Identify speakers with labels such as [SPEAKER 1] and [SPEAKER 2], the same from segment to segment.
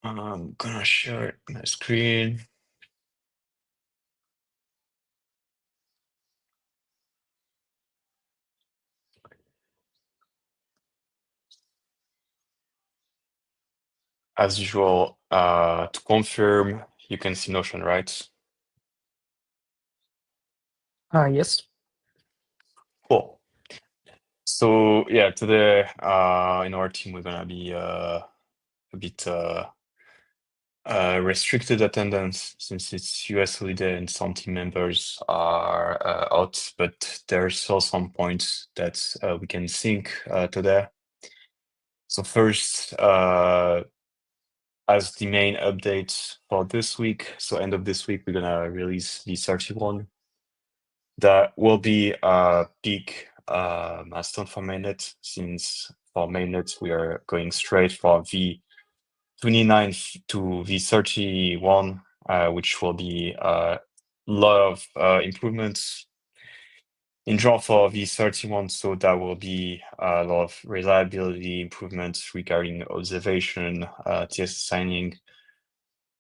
[SPEAKER 1] I'm gonna share my screen. As usual, to confirm, you can see Notion, right?
[SPEAKER 2] Yes.
[SPEAKER 1] Cool. So yeah, today in our team we're gonna be a bit restricted attendance since it's US holiday and some team members are out, but there's still some points that we can sync today. So first, as the main update for this week, so end of this week, we're gonna release V31. That will be a big milestone for mainnet, since for mainnet we are going straight for V29 to V31, which will be a lot of improvements in general for V31. So that will be a lot of reliability improvements regarding observation, TS signing,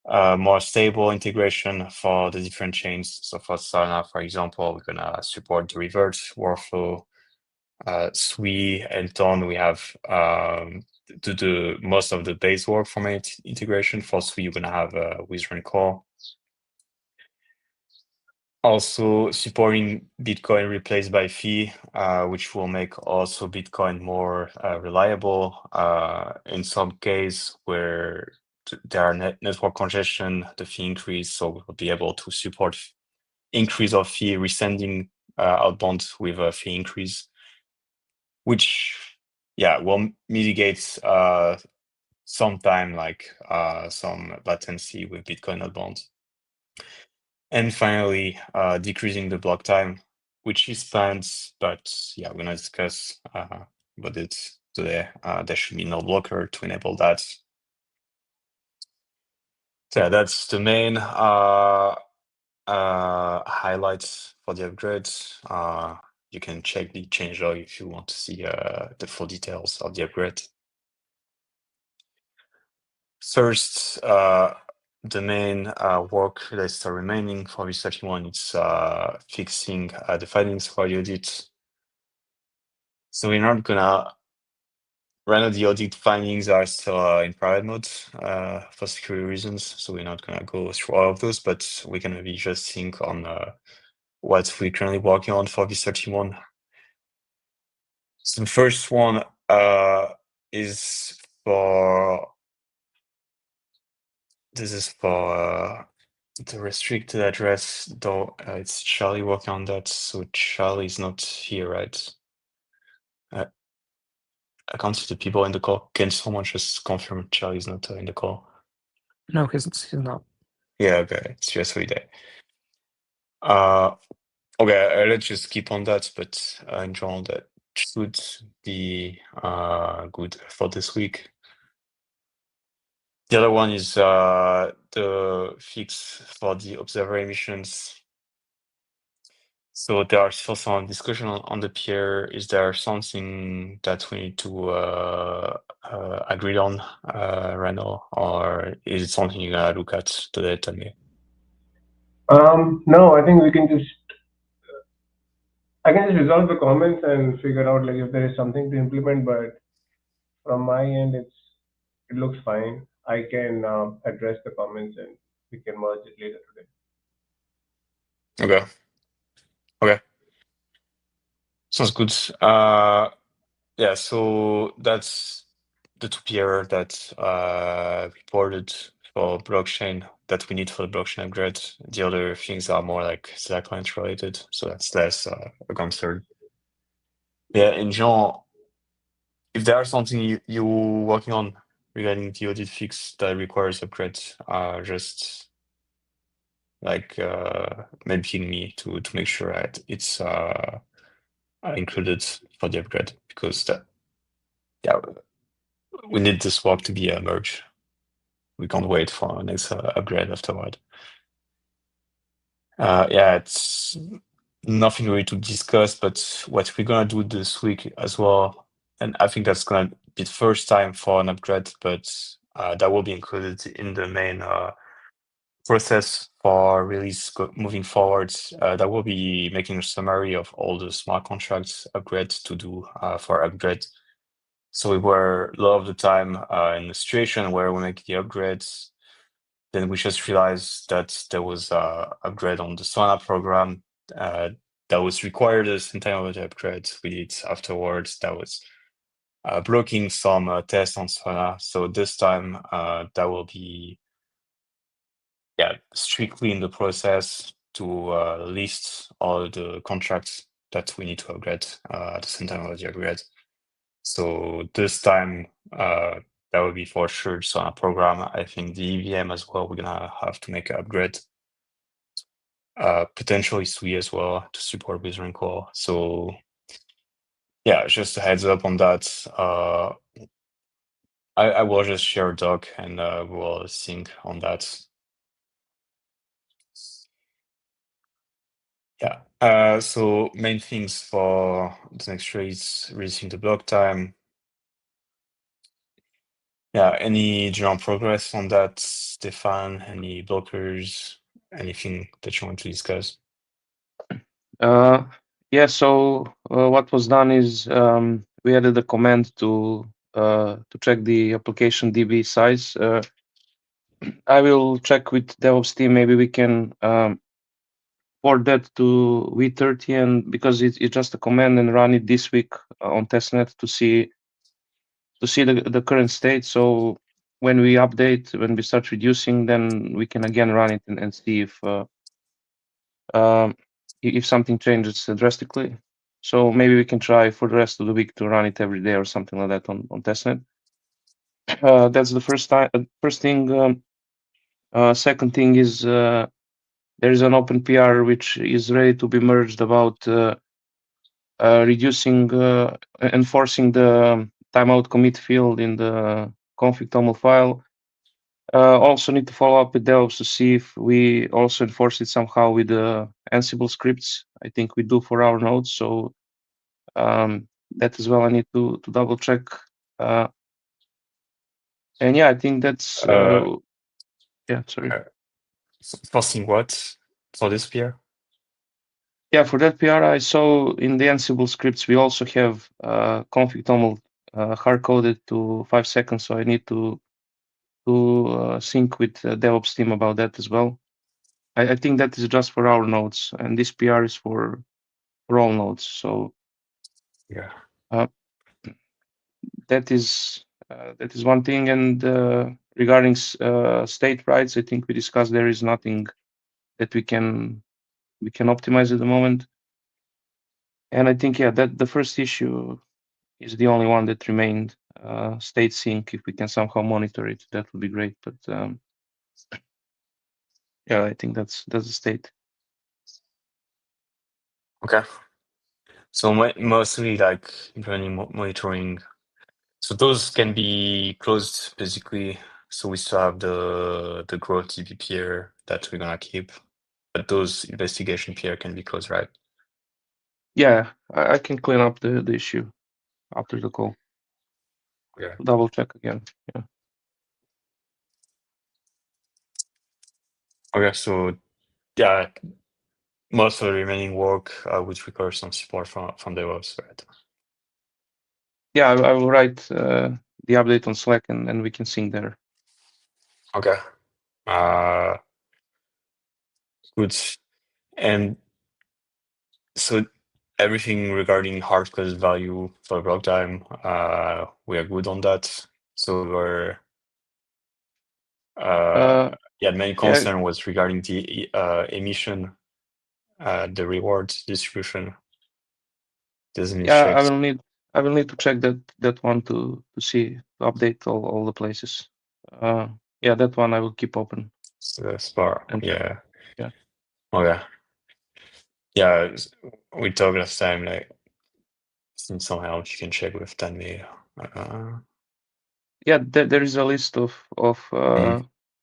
[SPEAKER 1] more stable integration for the different chains. So for Solana, for example, we're gonna support the reverse workflow. Sui and Ton, we have to do most of the base work for my integration. For Sui, you're gonna have a Wizard core. Also supporting Bitcoin replaced by fee, which will make also Bitcoin more reliable. In some case where there are network congestion, the fee increase, so we'll be able to support increase of fee, resending outbound with a fee increase, which will mitigate sometime like some latency with Bitcoin outbound. And finally, decreasing the block time, which is planned, but yeah, we're gonna discuss about it today. There should be no blocker to enable that. So yeah, that's the main highlights for the upgrades. You can check the changelog if you want to see the full details of the upgrade. First, the main work that's still remaining for V31 is fixing the findings for the audit. So we're not gonna right now the audit findings are still in private mode for security reasons, so we're not gonna go through all of those, but we can maybe just think on what we're currently working on for V31. So the first one is for the restricted address, though it's Charlie working on that, so Charlie's not here, right? I can't see the people in the call. Can someone just confirm Charlie's not in the call?
[SPEAKER 2] No, he's not.
[SPEAKER 1] Yeah, okay, it's just holiday. Okay, let's just keep on that, but in general, that should be good for this week. The other one is the fix for the observer emissions. So there are still some discussion on the peer. Is there something that we need to agree on right now, or is it something you're gonna look at today, Tanya?
[SPEAKER 3] No, I think I can just resolve the comments and figure out like if there is something to implement. But from my end, it looks fine. I can address the comments and we can merge it later today.
[SPEAKER 1] Okay. Okay. Sounds good. Yeah, so that's the two PR that reported for blockchain that we need for the blockchain upgrade. The other things are more like ZetaChain related, so that's less a concern. Yeah, in general, if there are something you're working on regarding the audit fix that requires upgrade, just like maybe me to make sure that it's included for the upgrade, because that we need this work to be merged. We can't wait for next upgrade afterward. Yeah, it's nothing really to discuss, but what we're gonna do this week as well, and I think that's gonna be the first time for an upgrade, but that will be included in the main process for release moving forward. That will be making a summary of all the smart contracts upgrades to do for upgrade. So we were a lot of the time in a situation where we make the upgrades, then we just realized that there was a upgrade on the Solana program that was required as entirely upgrade. We did afterwards. That was blocking some tests on Solana. So this time that will be strictly in the process to list all the contracts that we need to upgrade at the same time of the upgrade. So this time that will be for sure Solana program. I think the EVM as well, we're gonna have to make an upgrade. Potentially Sui as well to support Wizarding Core. So yeah, just a heads up on that. I will just share a doc and we'll sync on that. Yeah. So main things for the next trades, reducing the block time. Yeah, any general progress on that, Stefan? Any blockers? Anything that you want to discuss?
[SPEAKER 4] Yeah, so what was done is we added a command to check the application DB size. I will check with DevOps team. Maybe we can port that to V30, and because it's just a command, and run it this week on testnet to see the current state. So when we update, when we start reducing, then we can again run it and see if something changes drastically. So maybe we can try for the rest of the week to run it every day or something like that on testnet. That's the first thing. Second thing is there is an open PR which is ready to be merged about reducing enforcing the timeout commit field in the config toml file. Also need to follow up with DevOps to see if we also enforce it somehow with the Ansible scripts. I think we do for our nodes, so that as well I need to double check. And yeah, I think that's yeah, sorry.
[SPEAKER 1] Forcing what for this PR?
[SPEAKER 4] Yeah, for that PR, I saw in the Ansible scripts we also have config toml hard coded to 5 seconds, so I need to sync with DevOps team about that as well. I think that is just for our nodes, and this PR is for all nodes. So
[SPEAKER 1] yeah,
[SPEAKER 4] that is one thing. And regarding state rights, I think we discussed there is nothing that we can optimize at the moment. And I think that the first issue is the only one that remained. State sync, if we can somehow monitor it, that would be great. But yeah, I think that's the state.
[SPEAKER 1] Okay. So mostly like running monitoring. So those can be closed basically. So we still have the growth DB peer that we're gonna keep, but those investigation peer can be closed, right?
[SPEAKER 4] Yeah, I can clean up the issue after the call.
[SPEAKER 1] Yeah.
[SPEAKER 4] Double check again. Yeah.
[SPEAKER 1] Okay. So yeah, most of the remaining work would require some support from DevOps, right?
[SPEAKER 4] Yeah, I will write the update on Slack and we can sync there.
[SPEAKER 1] Okay. Good. And so everything regarding hard-coded value for block time, we are good on that. So we're yeah, the main concern was regarding the emission, the reward distribution. Doesn't
[SPEAKER 4] Yeah,
[SPEAKER 1] check.
[SPEAKER 4] I will need to check that one to see, to update all the places. Yeah, that one I will keep open.
[SPEAKER 1] Spar.
[SPEAKER 4] And
[SPEAKER 1] Yeah.
[SPEAKER 4] yeah.
[SPEAKER 1] Okay. Yeah, we talked last time, like, since somehow you can check with 10
[SPEAKER 4] Yeah, there is a list of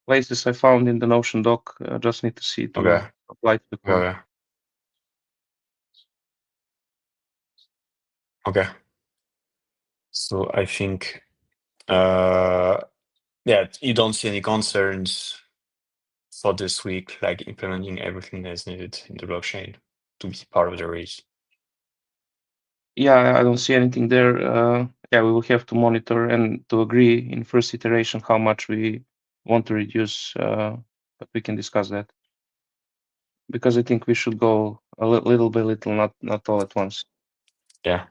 [SPEAKER 4] places I found in the Notion doc. I just need to see to
[SPEAKER 1] Okay.
[SPEAKER 4] apply to the code.
[SPEAKER 1] Okay. Okay. So I think Yeah, you don't see any concerns for this week, like implementing everything that's needed in the blockchain to be part of the race.
[SPEAKER 4] Yeah, I don't see anything there. Yeah, we will have to monitor and to agree in first iteration how much we want to reduce, but we can discuss that. Because I think we should go a little by little, not all at once.
[SPEAKER 1] Yeah.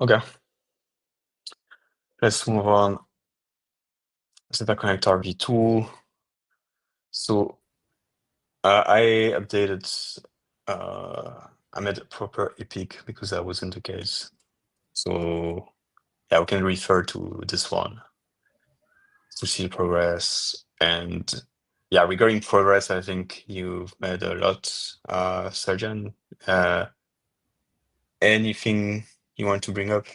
[SPEAKER 1] Okay. Let's move on. ZetaConnect RV2. So I updated, I made a proper epic because that wasn't the case. So yeah, we can refer to this one to see progress. And yeah, regarding progress, I think you've made a lot, Sergeant. Anything you want to bring up?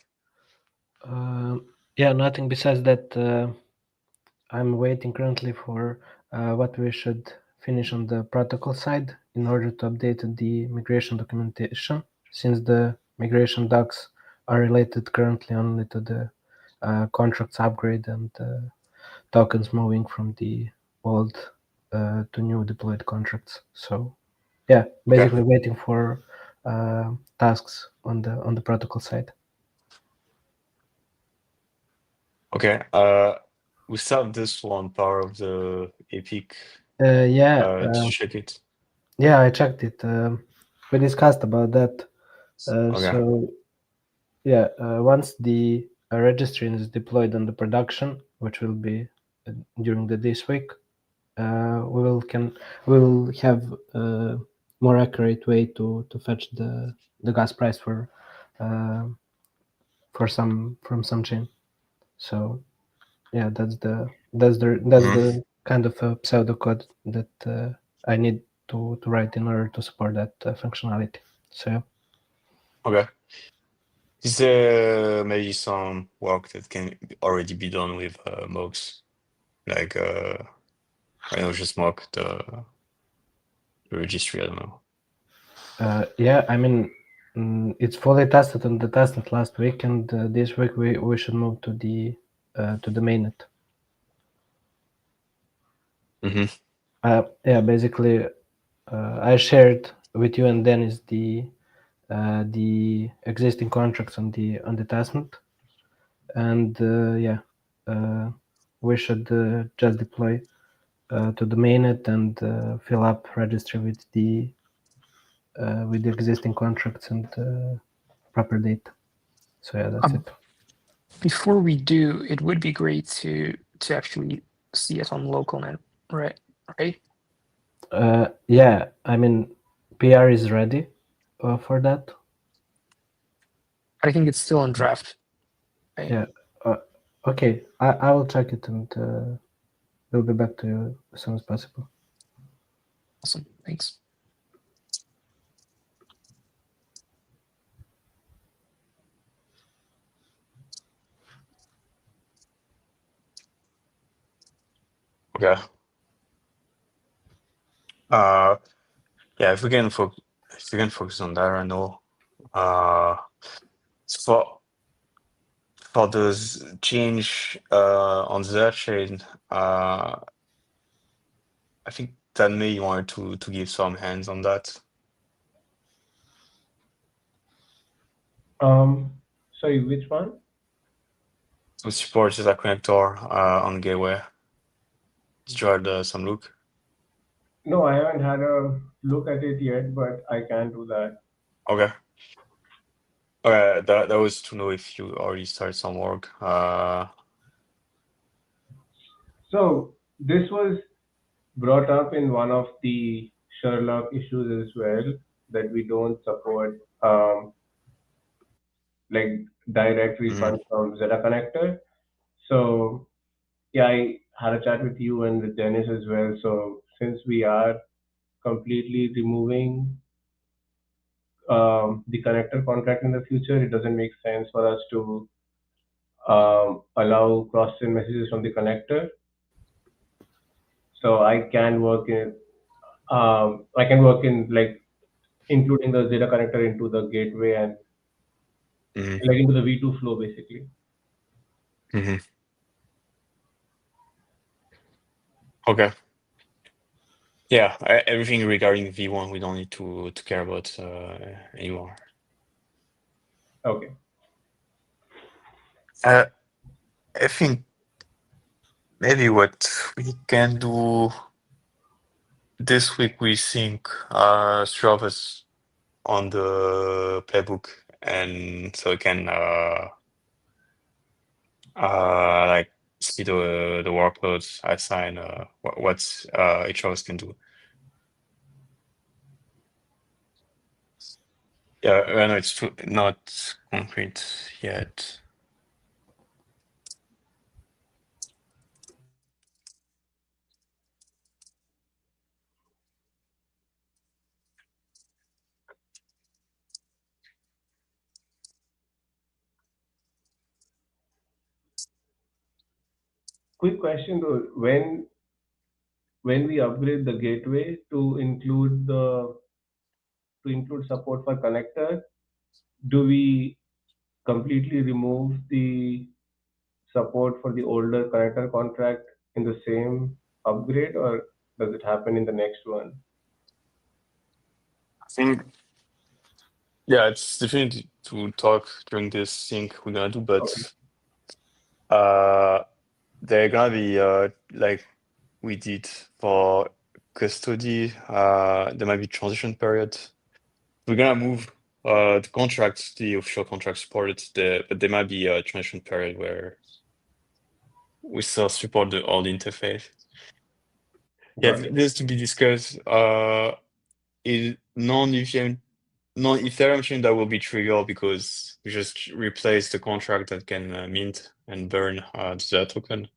[SPEAKER 2] Yeah, nothing besides that. I'm waiting currently for what we should finish on the protocol side in order to update the migration documentation, since the migration docs are related currently only to the contracts upgrade and tokens moving from the old to new deployed contracts. So yeah, basically waiting for tasks on the protocol side.
[SPEAKER 1] Okay. We still this one part of the epic.
[SPEAKER 2] Yeah,
[SPEAKER 1] Did you check it?
[SPEAKER 2] yeah, I checked it. We discussed about that.
[SPEAKER 1] Okay.
[SPEAKER 2] So yeah, once the registry is deployed on the production, which will be during this week, we will have a more accurate way to fetch the gas price for from some chain. So yeah, that's the kind of pseudocode that I need to write in order to support that functionality. So
[SPEAKER 1] Okay. Is there maybe some work that can already be done with Mox? Like I know just mock the registry, I don't know.
[SPEAKER 2] yeah, I mean, it's fully tested on the testnet last week, and this week we should move to the mainnet. Yeah, basically, I shared with you and Dennis the existing contracts on the testnet, and yeah, we should just deploy to the mainnet and fill up registry with the existing contracts and proper data. So yeah, that's it.
[SPEAKER 5] Before we do, it would be great to actually see it on localnet, right? Right?
[SPEAKER 2] Yeah, I mean, PR is ready for that.
[SPEAKER 5] I think it's still in draft. Right?
[SPEAKER 2] Yeah. Okay, I will check it and we'll be back to you as soon as possible.
[SPEAKER 5] Awesome. Thanks.
[SPEAKER 1] Okay. Yeah, if we can focus on that, I know. So for those change on the chain, I think that may want to give some hands on that.
[SPEAKER 3] Sorry, which one?
[SPEAKER 1] So support is a connector on gateway. Did you had some look?
[SPEAKER 3] No, I haven't had a look at it yet, but I can do that.
[SPEAKER 1] Okay. Okay, that was to know if you already started some work.
[SPEAKER 3] So this was brought up in one of the Sherlock issues as well, that we don't support like direct refund from Zeta Connector. So yeah, I had a chat with you and with Dennis as well. So since we are completely removing the connector contract in the future, it doesn't make sense for us to allow cross-chain messages from the connector. So I can work in like including the Zeta connector into the gateway and
[SPEAKER 1] Mhm.
[SPEAKER 3] like into the V2 flow basically.
[SPEAKER 1] Mhm. Okay. Yeah, everything regarding V1 we don't need to care about anymore.
[SPEAKER 3] Okay.
[SPEAKER 1] I think maybe what we can do this week, we think three of us on the playbook, and so we can like see the workloads, assign what each of us can do. Yeah, I know it's not concrete yet.
[SPEAKER 3] Quick question though, when we upgrade the gateway to include support for connector, do we completely remove the support for the older connector contract in the same upgrade, or does it happen in the next one?
[SPEAKER 1] I think, yeah, it's definitely to talk during this thing we're gonna do,
[SPEAKER 3] Okay.
[SPEAKER 1] but they're gonna be like we did for custody. There might be transition period. We're gonna move the contract, the official contract supported there, but there might be a transition period where we still support all the interface. Yeah,
[SPEAKER 3] Got it.
[SPEAKER 1] this to be discussed. Is non-Ethereum chain that will be trivial because we just replace the contract that can mint and burn the token.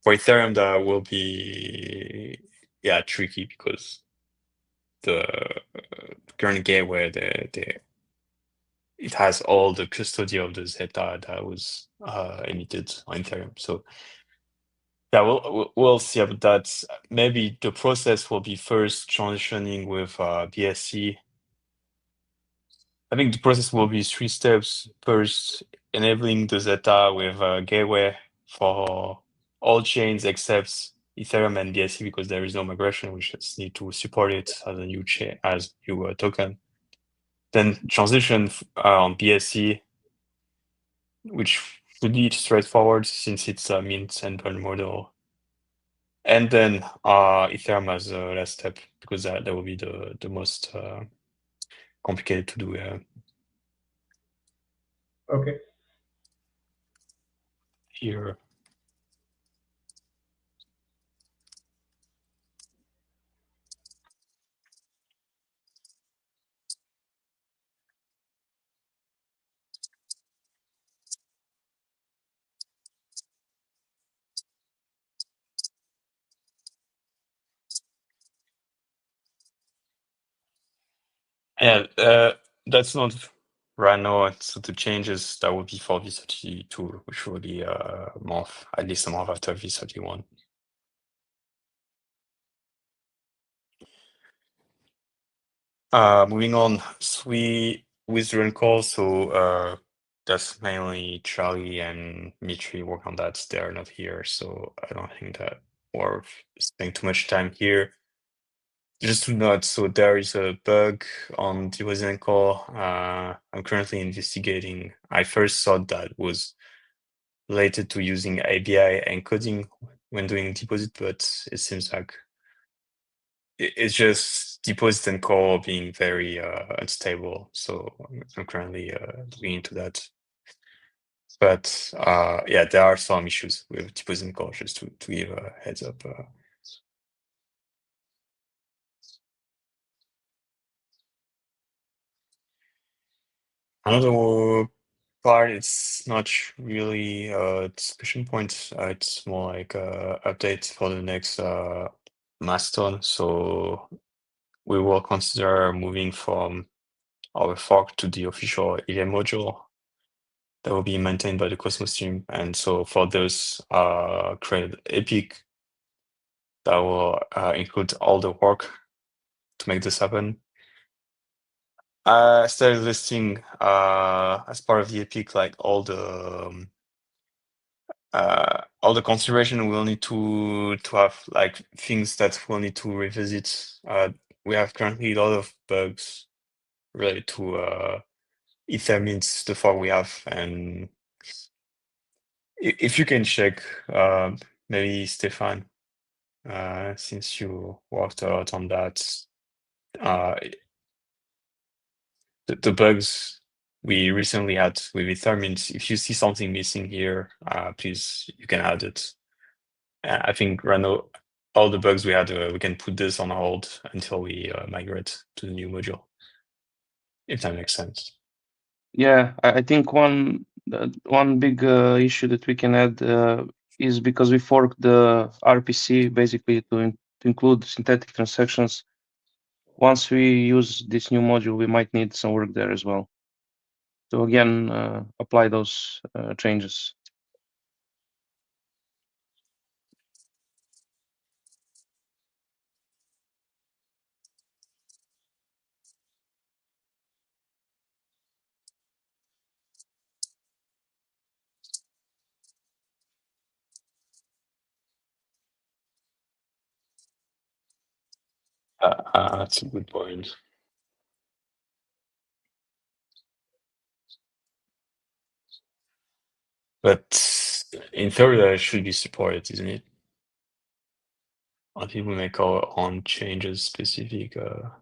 [SPEAKER 1] For Ethereum, that will be tricky because the current gateway it has all the custody of the Zeta that was emitted on Ethereum. So yeah, we'll see about that. Maybe the process will be first transitioning with BSC. I think the process will be three steps. First, enabling the Zeta with a gateway for all chains except Ethereum and BSC because there is no migration. We just need to support it as a new chain, as new token. Then transition on BSC, which should be straightforward since it's a mint and burn model. And then Ethereum as a last step because that will be the most complicated to do.
[SPEAKER 3] Okay.
[SPEAKER 1] Here. Yeah, that's not right now. So the changes that would be for V32, which will be a month, at least a month after V31. Moving on, Sui withdrawal call. So that's mainly Charlie and Mitri work on that. They're not here, so I don't think that worth spending too much time here. Just to note, so there is a bug on deposit and call. I'm currently investigating. I first thought that was related to using ABI encoding when doing deposit, but it seems like it's just deposit and call being very unstable. So I'm currently looking into that. But yeah, there are some issues with deposit and call, just to give a heads up. Another part, it's not really a discussion point. It's more like a update for the next milestone. So we will consider moving from our fork to the official EVM module. that will be maintained by the Cosmos team. And so for those, create Epic that will include all the work to make this happen. I started listing as part of the Epic like all the consideration we'll need to have, like things that we'll need to revisit. We have currently a lot of bugs related to Ethermints, the fork we have, and if you can check, maybe Stefan, since you worked a lot on that, the bugs we recently had with Ethermints, if you see something missing here, please, you can add it. I think Rano, all the bugs we had, we can put this on hold until we migrate to the new module, if that makes sense.
[SPEAKER 4] Yeah, I think one big issue that we can add is because we forked the RPC basically to include synthetic transactions. Once we use this new module, we might need some work there as well. So again, apply those changes.
[SPEAKER 1] That's a good point. But in theory, that should be supported, isn't it? Until we make our own changes specific to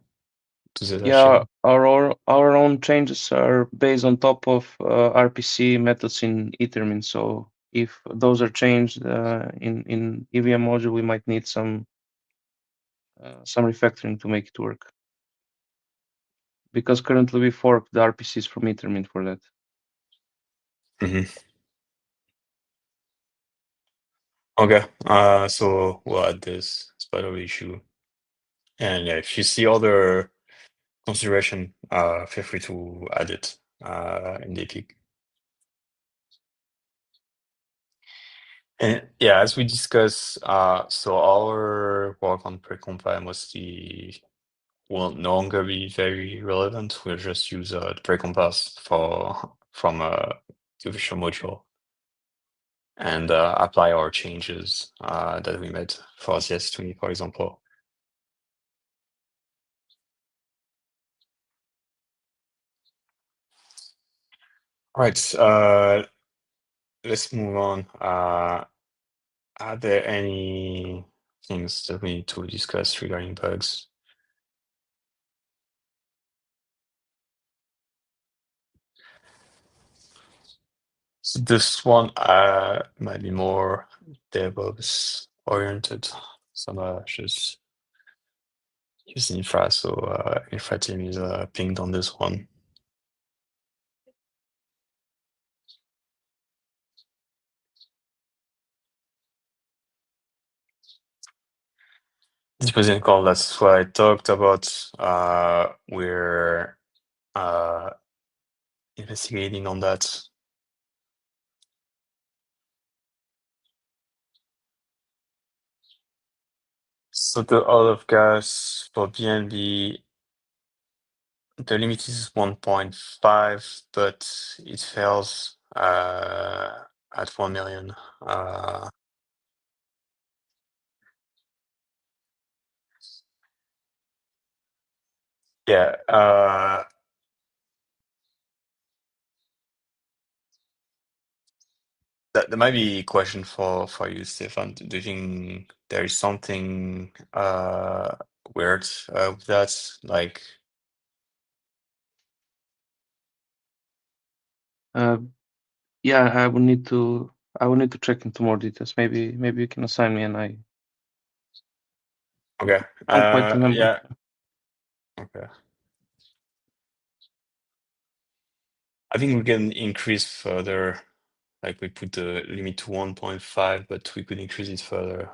[SPEAKER 1] ZetaChain.
[SPEAKER 4] Yeah, our own changes are based on top of RPC methods in Ethermin. So if those are changed in EVM module, we might need some refactoring to make it work. Because currently we fork the RPCs from Ethermin for that.
[SPEAKER 1] Okay, so we'll add this as part of the issue. And yeah, if you see other consideration, feel free to add it in the Epic. And yeah, as we discussed, so our work on precompile mostly will no longer be very relevant. We'll just use the precompile from the official module and apply our changes that we made for CS20, for example. All right, let's move on. Are there any things that we need to discuss regarding bugs? So this one might be more DevOps oriented. Some just infra, so infra team is pinged on this one. Deposit call, that's what I talked about. We're investigating on that. So the out of gas for BNB, the limit is 1.5, but it fails at 1 million. Yeah, that might be a question for you, Stefan. Do you think there is something weird with that? Like,
[SPEAKER 4] Yeah, I would need to check into more details. Maybe you can assign me and I
[SPEAKER 1] okay,
[SPEAKER 4] don't quite remember.
[SPEAKER 1] yeah, okay. I think we can increase further. Like we put the limit to 1.5, but we could increase it further.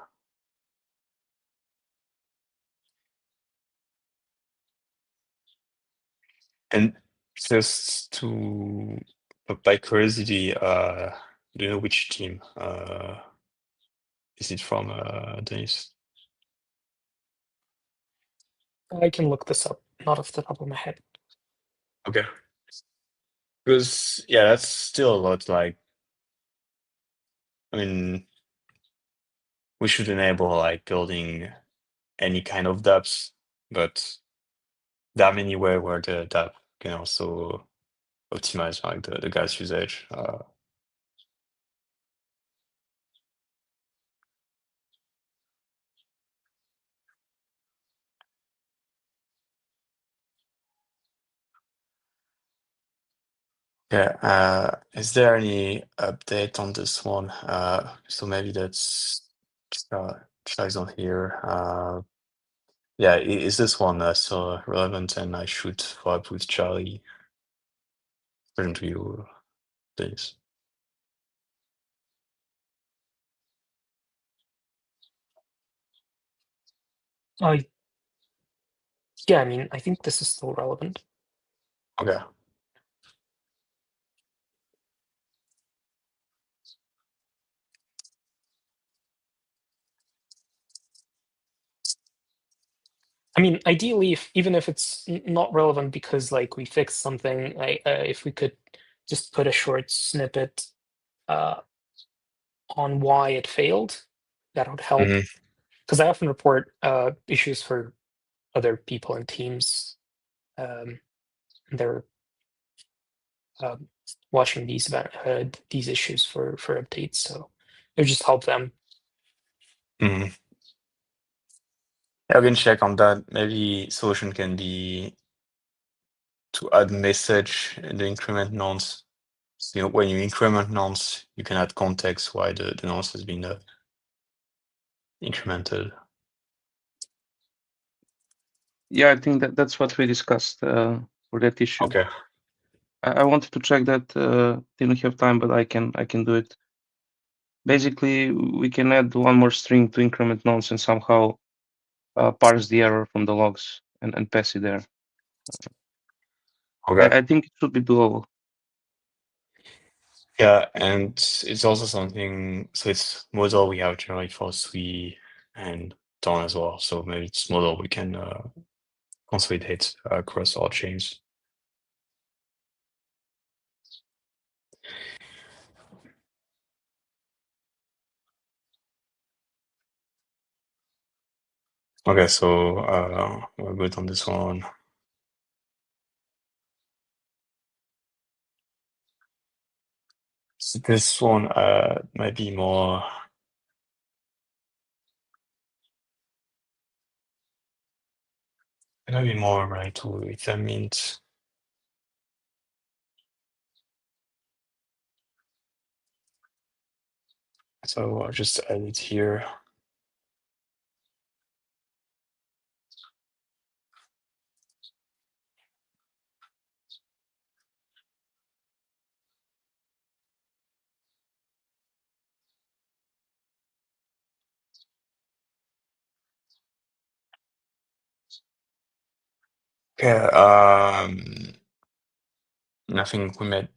[SPEAKER 1] And just to But by curiosity, do you know which team is it from, Denise?
[SPEAKER 5] I can look this up, not off the top of my head.
[SPEAKER 1] Okay. Because yeah, that's still a lot. Like, I mean, we should enable like building any kind of dApps, but there are many ways where the dApp can also optimize like the gas usage. Yeah. Is there any update on this one? So maybe that's Charlie's on here. Yeah, is this one still relevant? And I should follow up with Charlie. According to you, please.
[SPEAKER 5] Yeah, I mean, I think this is still relevant.
[SPEAKER 1] Okay.
[SPEAKER 5] I mean, ideally, even if it's not relevant because like we fixed something, if we could just put a short snippet on why it failed, that would help.
[SPEAKER 1] Mhm.
[SPEAKER 5] Because I often report issues for other people and teams. And they're watching these issues for updates, so it would just help them.
[SPEAKER 1] Mhm. Yeah, we can check on that. Maybe solution can be to add message in the increment nonce. So, when you increment nonce, you can add context why the nonce has been incremented.
[SPEAKER 4] Yeah, I think that's what we discussed for that issue.
[SPEAKER 1] Okay.
[SPEAKER 4] I wanted to check that. Didn't have time, but I can do it. Basically, we can add one more string to increment nonce and somehow parse the error from the logs and pass it there.
[SPEAKER 1] Okay.
[SPEAKER 4] I think it should be doable.
[SPEAKER 1] Yeah, and it's also something. So it's model we have generally for Sui and Dawn as well. So maybe it's model we can consolidate across all chains. Okay, so we're good on this one. So this one might be more. It might be more right to examine. So I'll just add it here. Okay. I think we made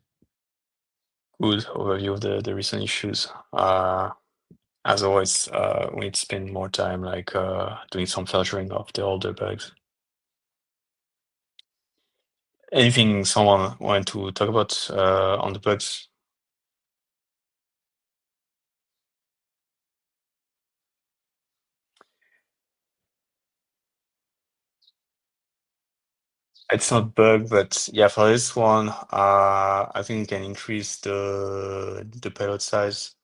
[SPEAKER 1] good overview of the recent issues. As always, we need to spend more time like doing some filtering of the older bugs. Anything someone wanted to talk about on the bugs? It's not bug, but yeah, for this one, I think we can increase the payload size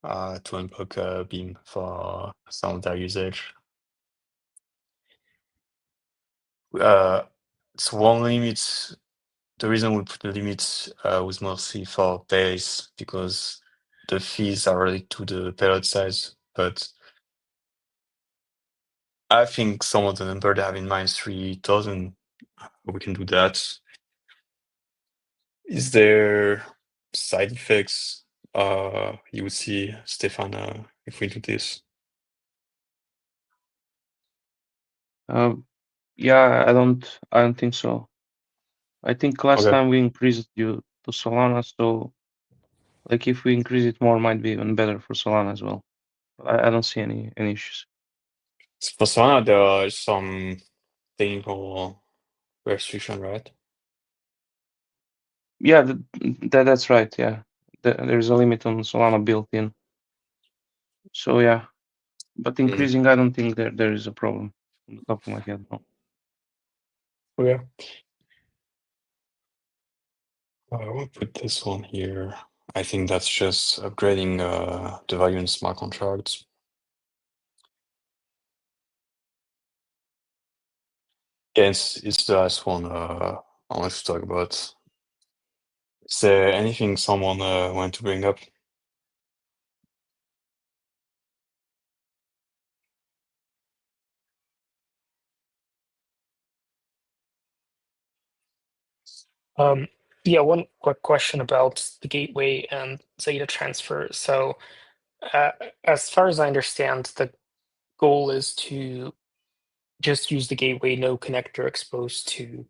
[SPEAKER 1] to unblock Beam for some of their usage. So one limit, the reason we put the limit was mostly for base because the fees are related to the payload size, but I think some of the number they have in mind is 3,000. We can do that. Is there side effects you would see, Stefan, if we do this?
[SPEAKER 4] Yeah, I don't think so. I think last time we increased you to Solana, so like if we increase it more, might be even better for Solana as well. I don't see any issues.
[SPEAKER 1] For Solana, there are some technical restriction, right?
[SPEAKER 4] Yeah, that's right. Yeah, there's a limit on Solana built in. So yeah, but increasing, I don't think there is a problem on the top of my head. No.
[SPEAKER 1] Okay. I will put this one here. I think that's just upgrading the value in smart contracts. Yeah, it's the last one I want to talk about. Is there anything someone want to bring up?
[SPEAKER 5] Yeah, one quick question about the gateway and Zeta transfer. So, as far as I understand, the goal is to just use the gateway, no connector exposed to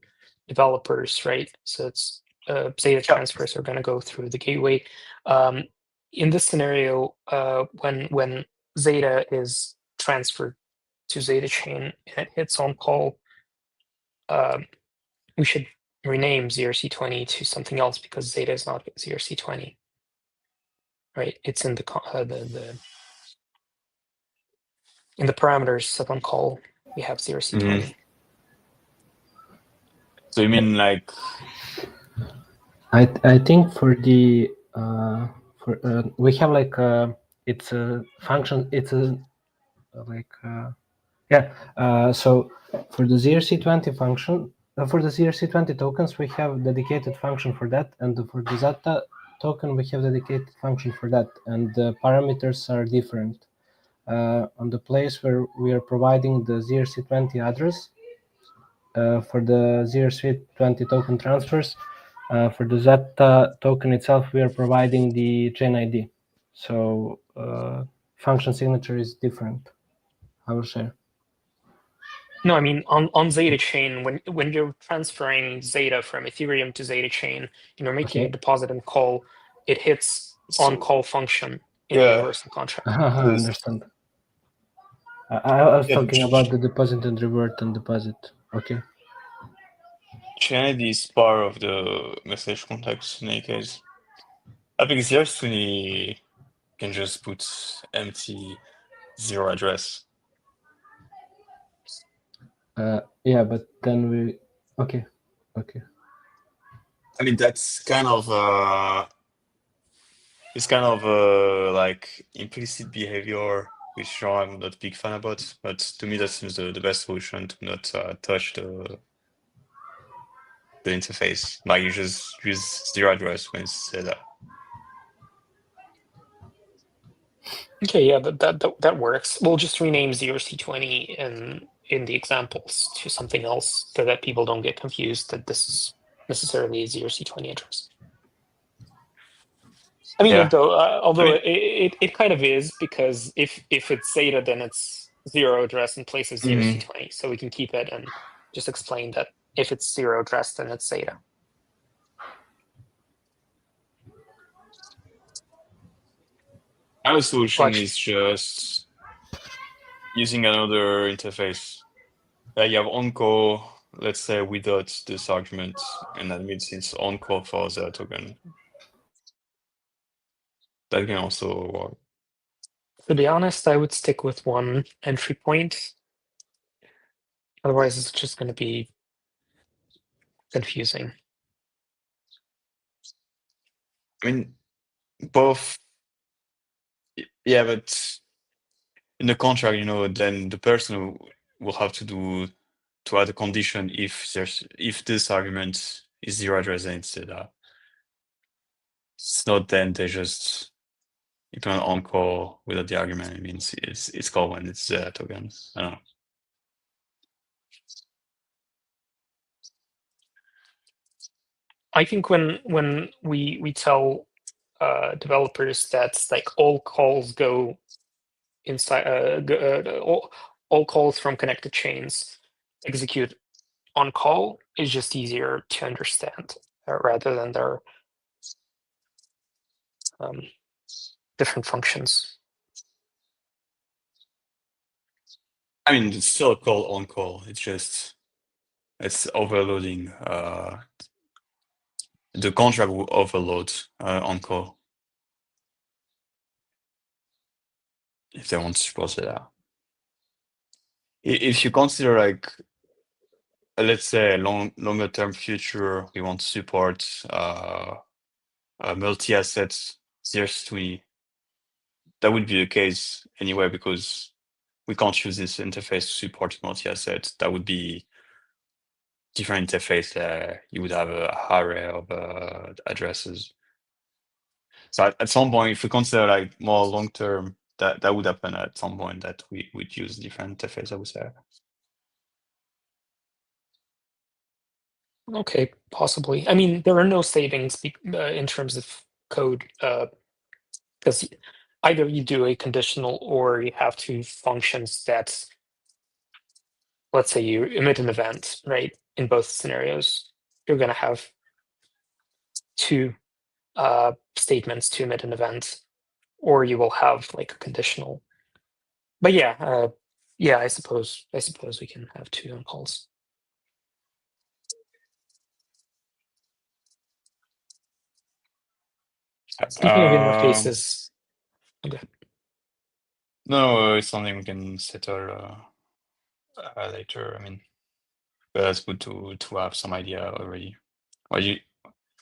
[SPEAKER 5] developers, right? So it's Zeta transfers are going to go through the gateway. In this scenario, when Zeta is transferred to ZetaChain and it hits on call, we should rename ZRC20 to something else because Zeta is not ZRC20, right? It's in the in the parameters set on call. We have ZRC20.
[SPEAKER 1] So you mean like?
[SPEAKER 2] I think for the we have like it's a function. It's a like so for the ZRC20 function, for the ZRC20 tokens, we have dedicated function for that, and for the Zeta token, we have dedicated function for that, and the parameters are different. On the place where we are providing the ZRC20 address for the ZRC20 token transfers, for the Zeta token itself, we are providing the chain ID. So function signature is different. I will share.
[SPEAKER 5] No, I mean on ZetaChain, when you're transferring Zeta from Ethereum to ZetaChain, and you're making a deposit and call, it hits on call function in the universal contract.
[SPEAKER 2] I understand. I was talking about the deposit and revert and deposit. Okay.
[SPEAKER 1] Chain ID is part of the message context in any case. I think ZRC20 can just put empty zero address.
[SPEAKER 2] Yeah, but then we okay.
[SPEAKER 1] I mean that's kind of it's kind of like implicit behavior, which I'm not a big fan about. But to me, that seems the best solution to not touch the interface. Like you just use zero address when it's set up.
[SPEAKER 5] Okay, yeah, that works. We'll just rename ZRC20 in the examples to something else so that people don't get confused that this is necessarily a ZRC20 address. I mean, although it kind of is, because if it's Zeta, then it's zero address in place of ZRC20. So we can keep it and just explain that if it's zero address, then it's Zeta.
[SPEAKER 1] Our solution is just using another interface. You have on-call, let's say, without this argument, and that means it's on-call for the token. That can also work.
[SPEAKER 5] To be honest, I would stick with one entry point. Otherwise, it's just going to be confusing.
[SPEAKER 1] I mean, both. Yeah, but in the contract, then the person will have to add a condition if this argument is zero address, then it's not. Then they just you can on call without the argument. It means it's called when it's token. I don't know.
[SPEAKER 5] I think when we tell developers that like all calls go inside all calls from connected chains execute on call is just easier to understand rather than their different functions.
[SPEAKER 1] I mean, it's still a call on call. It's overloading. The contract will overload on call if they want to support it out. If you consider like, let's say, longer term future, we want to support multi-asset CRS2E, that would be the case anyway, because we can't use this interface to support multi-asset. That would be different interface. You would have a array of addresses. So at some point, if we consider like more long term, that would happen at some point, that we would use different interface, I would say.
[SPEAKER 5] Okay, possibly. I mean, there are no savings in terms of code, because either you do a conditional or you have two functions that, let's say you emit an event, right? In both scenarios, you're going to have two statements to emit an event, or you will have like a conditional. But yeah, I suppose we can have two on calls. Speaking of interfaces, okay.
[SPEAKER 1] No, it's something we can settle later. I mean, but that's good to have some idea already. What do you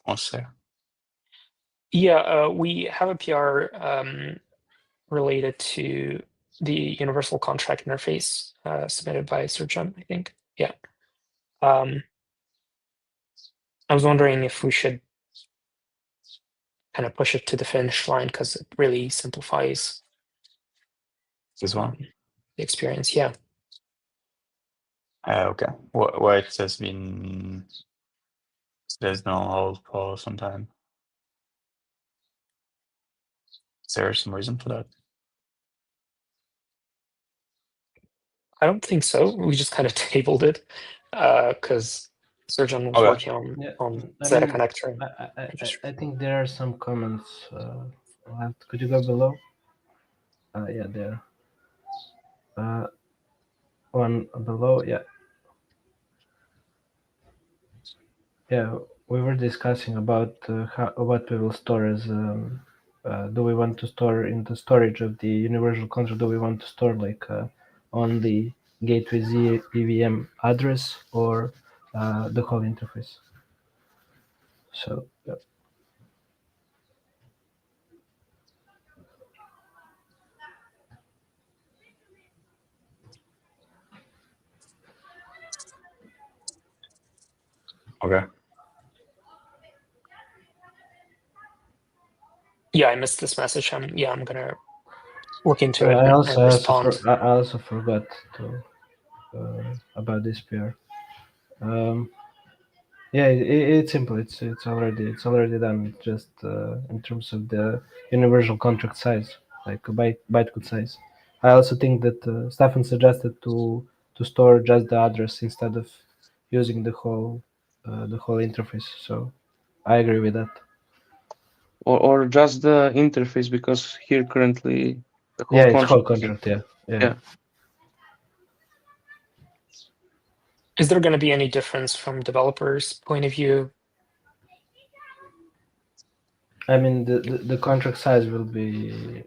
[SPEAKER 1] want to say?
[SPEAKER 5] Yeah, we have a PR related to the universal contract interface submitted by Surgeon, I think. Yeah. I was wondering if we should kind of push it to the finish line because it really simplifies
[SPEAKER 1] This one?
[SPEAKER 5] the experience. Yeah.
[SPEAKER 1] Okay. Why it has been, there's no hold for some time. Is there some reason for that?
[SPEAKER 5] I don't think so. We just kind of tabled it because Surgeon was working on Zeta connector.
[SPEAKER 2] I think there are some comments. Could you go below? Yeah, there. One below, yeah. Yeah, we were discussing about what we will store as. Do we want to store in the storage of the universal contract? Do we want to store like on the gateway Z EVM address or the whole interface? So yeah.
[SPEAKER 1] Okay.
[SPEAKER 5] Yeah, I missed this message. I'm gonna look into it
[SPEAKER 2] I
[SPEAKER 5] and respond.
[SPEAKER 2] I also forgot to about this pair. Yeah, it's simple. It's already done. Just in terms of the universal contract size, like a bytecode size. I also think that Stefan suggested to store just the address instead of using the whole interface. So I agree with that.
[SPEAKER 4] Or just the interface, because here currently the whole
[SPEAKER 2] It's whole
[SPEAKER 4] contract.
[SPEAKER 2] contract. Yeah.
[SPEAKER 5] Is there going to be any difference from developers' point of view?
[SPEAKER 2] I mean, the contract size will be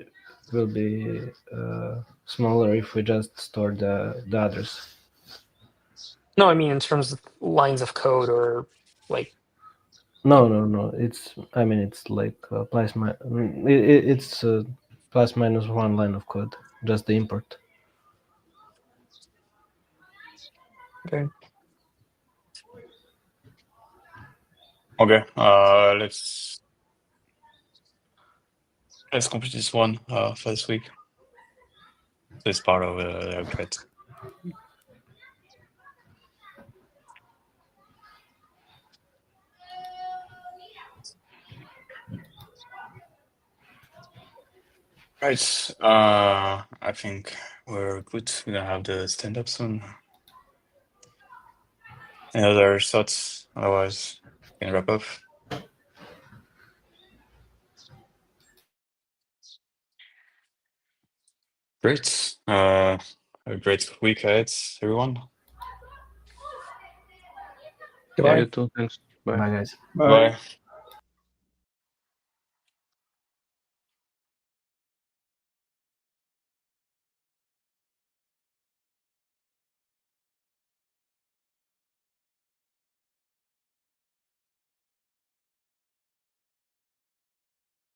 [SPEAKER 2] smaller if we just store the address.
[SPEAKER 5] No, I mean in terms of lines of code or like.
[SPEAKER 2] No. It's like it's plus minus one line of code, just the import.
[SPEAKER 5] Okay.
[SPEAKER 1] Okay. Let's complete this one for this week. This part of the upgrade. Right. I think we're good. We're gonna have the stand-up soon. Any other thoughts? Otherwise, we can wrap up. Great. A great week ahead, everyone.
[SPEAKER 4] Yeah,
[SPEAKER 5] Goodbye.
[SPEAKER 4] you too. Thanks. Bye.
[SPEAKER 2] Bye, guys.
[SPEAKER 3] Bye.
[SPEAKER 1] Bye.